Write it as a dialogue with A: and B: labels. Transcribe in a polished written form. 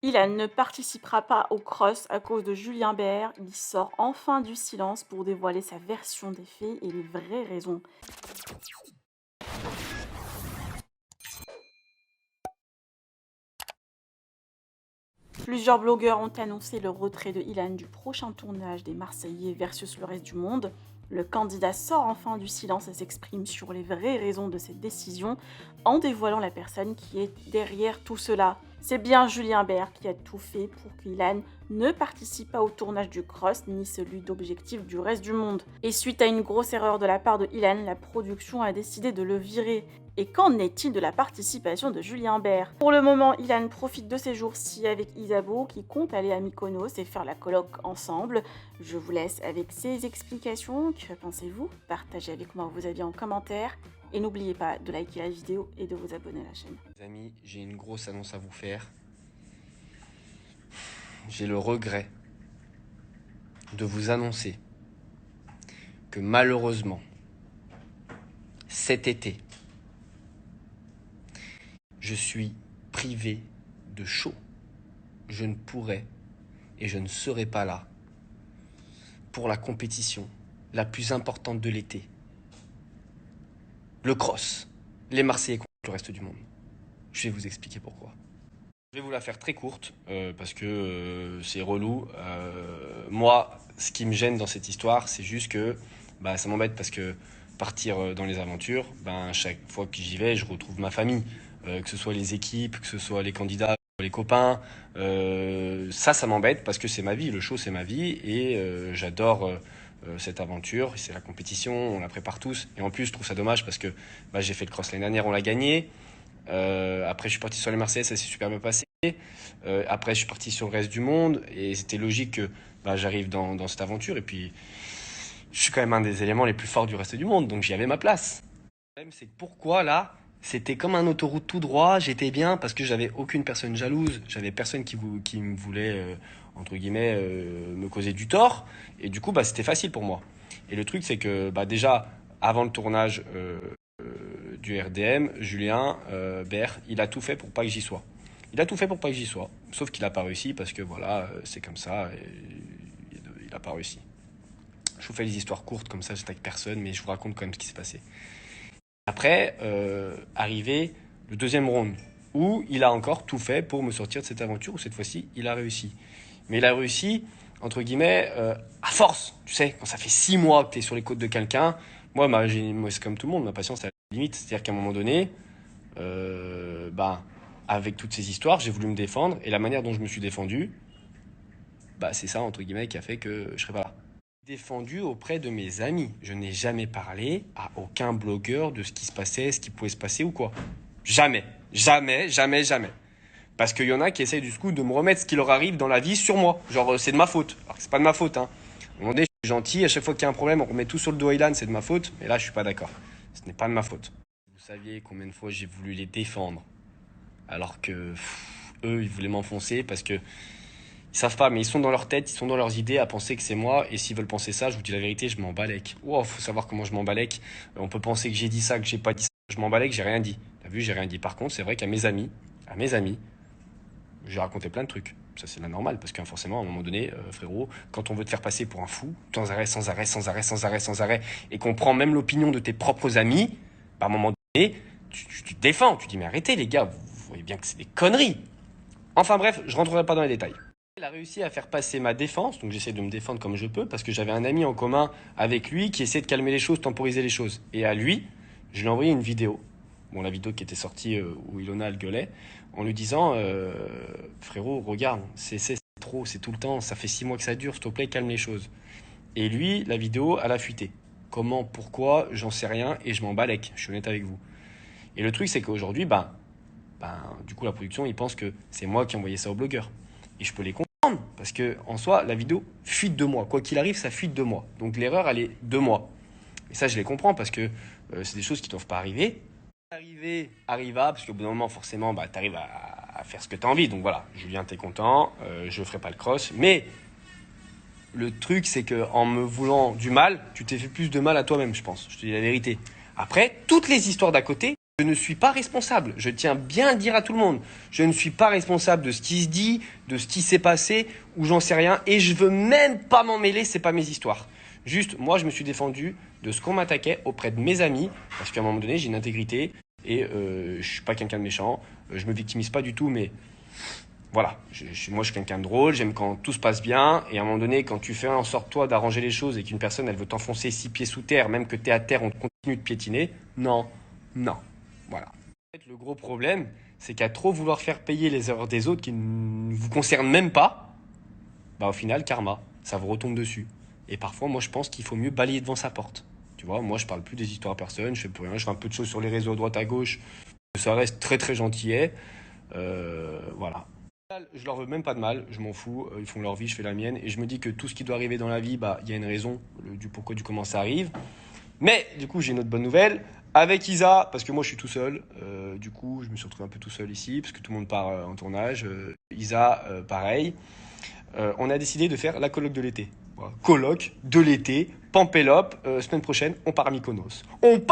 A: Ilan ne participera pas au cross à cause de Julien Bert. Il sort enfin du silence pour dévoiler sa version des faits et les vraies raisons. Plusieurs blogueurs ont annoncé le retrait de Ilan du prochain tournage des Marseillais versus le reste du monde. Le candidat sort enfin du silence et s'exprime sur les vraies raisons de cette décision en dévoilant la personne qui est derrière tout cela. C'est bien Julien Bert qui a tout fait pour qu'Ilan ne participe pas au tournage du Cross ni celui d'Objectif du reste du monde. Et suite à une grosse erreur de la part de Ilan, la production a décidé de le virer. Et qu'en est-il de la participation de Julien Bert? Pour le moment, Ilan profite de ces jours-ci avec Isabeau qui compte aller à Mykonos et faire la colloque ensemble. Je vous laisse avec ces explications. Que pensez-vous? Partagez avec moi vos avis en commentaire. Et n'oubliez pas de liker la vidéo et de vous abonner à la chaîne.
B: Les amis, j'ai une grosse annonce à vous faire. J'ai le regret de vous annoncer que malheureusement, cet été, je suis privé de show. Je ne pourrai et je ne serai pas là pour la compétition la plus importante de l'été. Le cross, les Marseillais contre le reste du monde. Je vais vous expliquer pourquoi. Je vais vous la faire très courte parce que c'est relou. Moi, ce qui me gêne dans cette histoire, c'est juste que ça m'embête parce que partir dans les aventures, chaque fois que j'y vais, je retrouve ma famille. Que ce soit les équipes, que ce soit les candidats, les copains. Ça m'embête parce que c'est ma vie. Le show, c'est ma vie et j'adore cette aventure. C'est la compétition, on la prépare tous. Et en plus, je trouve ça dommage parce que j'ai fait le cross l'année dernière, on l'a gagné. Après, je suis parti sur les Marseillais, ça s'est super bien passé. Après, je suis parti sur le reste du monde et c'était logique que j'arrive dans cette aventure. Et puis, je suis quand même un des éléments les plus forts du reste du monde, donc j'y avais ma place. Le problème, c'est que pourquoi là, c'était comme un autoroute tout droit, j'étais bien parce que j'avais aucune personne jalouse, j'avais personne qui me voulait, entre guillemets, me causer du tort. Et du coup, c'était facile pour moi. Et le truc, c'est que déjà, avant le tournage du RDM, Julien Bert, il a tout fait pour pas que j'y sois. Il a tout fait pour pas que j'y sois. Sauf qu'il a pas réussi parce que voilà, c'est comme ça. Et il a pas réussi. Je vous fais les histoires courtes comme ça, j'attaque personne, mais je vous raconte quand même ce qui s'est passé. Après, arrivé le deuxième round, où il a encore tout fait pour me sortir de cette aventure, où cette fois-ci, il a réussi. Mais il a réussi, entre guillemets, à force. Tu sais, quand ça fait 6 mois que tu es sur les côtes de quelqu'un, moi, c'est comme tout le monde, ma patience est à la limite. C'est-à-dire qu'à un moment donné, avec toutes ces histoires, j'ai voulu me défendre, et la manière dont je me suis défendu, c'est ça, entre guillemets, qui a fait que je serais pas là. Défendu auprès de mes amis. Je n'ai jamais parlé à aucun blogueur de ce qui se passait, ce qui pouvait se passer ou quoi. Jamais. Jamais, jamais, jamais. Parce qu'il y en a qui essayent du coup de me remettre ce qui leur arrive dans la vie sur moi. Genre, c'est de ma faute. Alors que c'est pas de ma faute, hein. À un moment donné, je suis gentil, à chaque fois qu'il y a un problème, on remet tout sur le dos Ilan, c'est de ma faute. Mais là, je suis pas d'accord. Ce n'est pas de ma faute. Vous saviez combien de fois j'ai voulu les défendre alors que eux, ils voulaient m'enfoncer parce que ils savent pas, mais ils sont dans leur tête, ils sont dans leurs idées à penser que c'est moi. Et s'ils veulent penser ça, je vous dis la vérité, je m'en balèque. Wow, faut savoir comment je m'en balèque. On peut penser que j'ai dit ça, que j'ai pas dit ça. Je m'en balèque, j'ai rien dit. T'as vu, j'ai rien dit. Par contre, c'est vrai qu'à mes amis, j'ai raconté plein de trucs. Ça, c'est la normale, parce que forcément, à un moment donné, frérot, quand on veut te faire passer pour un fou, sans arrêt, sans arrêt, sans arrêt, sans arrêt, sans arrêt, et qu'on prend même l'opinion de tes propres amis, à un moment donné, tu te défends. Tu dis, mais arrêtez, les gars, vous voyez bien que c'est des conneries. Enfin bref, je rentrerai pas dans les détails. Il a réussi à faire passer ma défense, donc j'essaie de me défendre comme je peux, parce que j'avais un ami en commun avec lui qui essaie de calmer les choses, temporiser les choses. Et à lui, je lui ai envoyé une vidéo, la vidéo qui était sortie où Ilona elle gueulait, en lui disant frérot, regarde, c'est trop, c'est tout le temps, ça fait 6 mois que ça dure, s'il te plaît, calme les choses. Et lui, la vidéo, elle a fuité. Comment, pourquoi, j'en sais rien, et je m'en balèque, je suis honnête avec vous. Et le truc, c'est qu'aujourd'hui, du coup, la production, ils pensent que c'est moi qui ai envoyé ça au blogueur. Et je peux les comprendre. Parce que en soi, la vidéo fuite de moi. Quoi qu'il arrive, ça fuite de moi. Donc l'erreur, elle est de moi. Et ça, je les comprends parce que c'est des choses qui ne doivent pas arriver. Arriva, parce qu'au bout d'un moment, forcément, tu arrives à faire ce que tu as envie. Donc voilà, Julien, t'es content, je ne ferai pas le cross. Mais le truc, c'est qu'en me voulant du mal, tu t'es fait plus de mal à toi-même, je pense. Je te dis la vérité. Après, toutes les histoires d'à côté, Je ne suis pas responsable, je tiens bien à le dire à tout le monde. Je ne suis pas responsable de ce qui se dit, de ce qui s'est passé, ou j'en sais rien, et je veux même pas m'en mêler, c'est pas mes histoires. Juste, moi, je me suis défendu de ce qu'on m'attaquait auprès de mes amis, parce qu'à un moment donné, j'ai une intégrité, et je suis pas quelqu'un de méchant, je me victimise pas du tout, mais voilà, moi je suis quelqu'un de drôle, j'aime quand tout se passe bien, et à un moment donné, quand tu fais en sorte toi d'arranger les choses et qu'une personne elle veut t'enfoncer 6 pieds sous terre, même que tu es à terre, on continue de piétiner, non, non, voilà. En fait, le gros problème, c'est qu'à trop vouloir faire payer les erreurs des autres qui ne vous concernent même pas, bah au final, karma, ça vous retombe dessus. Et parfois, moi je pense qu'il faut mieux balayer devant sa porte. Tu vois, moi je parle plus des histoires à personne, je fais plus rien, je fais un peu de choses sur les réseaux à droite à gauche, ça reste très très gentillet, voilà. Je leur veux même pas de mal, je m'en fous, ils font leur vie, je fais la mienne, et je me dis que tout ce qui doit arriver dans la vie, bah, il y a une raison du pourquoi, du comment ça arrive. Mais du coup, j'ai une autre bonne nouvelle. Avec Isa, parce que moi je suis tout seul, du coup je me suis retrouvé un peu tout seul ici, parce que tout le monde part en tournage. Isa, pareil. On a décidé de faire la colloque de l'été. Voilà. Colloque de l'été, Pampélope, semaine prochaine, on part à Mykonos. On